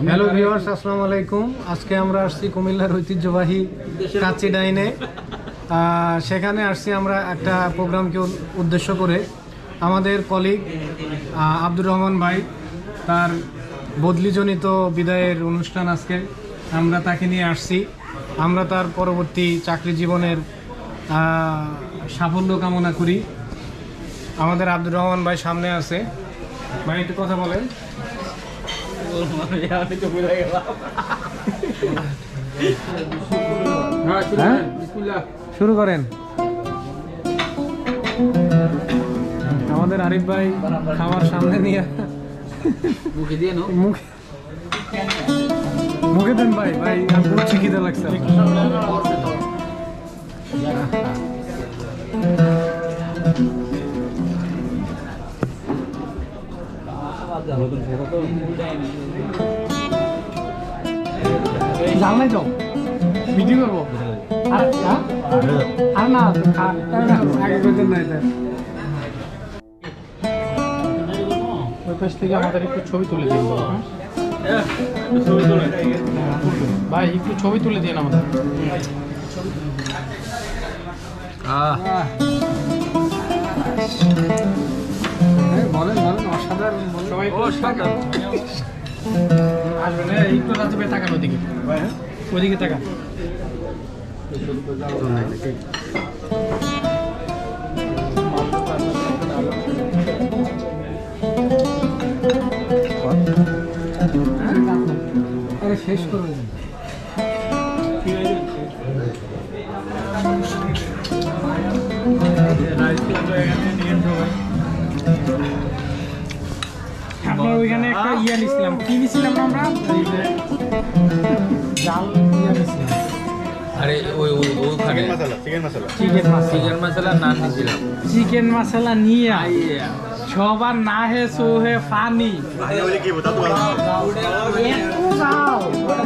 Hello viewers, আসসালামু আলাইকুম। আজকে আমরা আসছি কুমিল্লার ঐতিহ্যবাহী কাচ্চি ডাইনে। সেখানে আসছি আমরা একটা প্রোগ্রামকে উদ্দেশ্য করে। আমাদের কলিগ আব্দুর রহমান ভাই, তার বদলিজনিত বিদায়ের অনুষ্ঠান আজকে, আমরা তাকে নিয়ে আসছি। আমরা তার পরবর্তী চাকরি জীবনের সাফল্য কামনা করি। আমাদের আব্দুর রহমান ভাই সামনে আছে। ভাই একটু কথা বলেন। শুরু করেন। আমাদের আরিফ ভাই খাবার সামনে নিয়ে মুখে দিয়ে মুখে দেন ভাই। ভাই বুঝছি খিদে লাগছে। জানলাই তো ভিডিও করবো আর না আগে করতেন না। এটা ওই পাশ থেকে আমাদের একটু ছবি তুলে দিন ভাই, একটু ছবি তুলে দিন আমাদের। বলেন বলেন, অসাধারণ। সবাই আসবেন, একটু রাতে ভাই তাকান ওদিকে, ওদিকে তাকান। আরে শেষ করবেন। আপনার ওইখানে একটা ইয়া নিছিলাম, কি নিছিলাম না আমরা? জাল ইয়া নিছিলাম। আরে ওইখানে চিকেন মশলা নান নিছিলাম। চিকেন মশলা নিয়ে সবার না হে সো হে ফানি।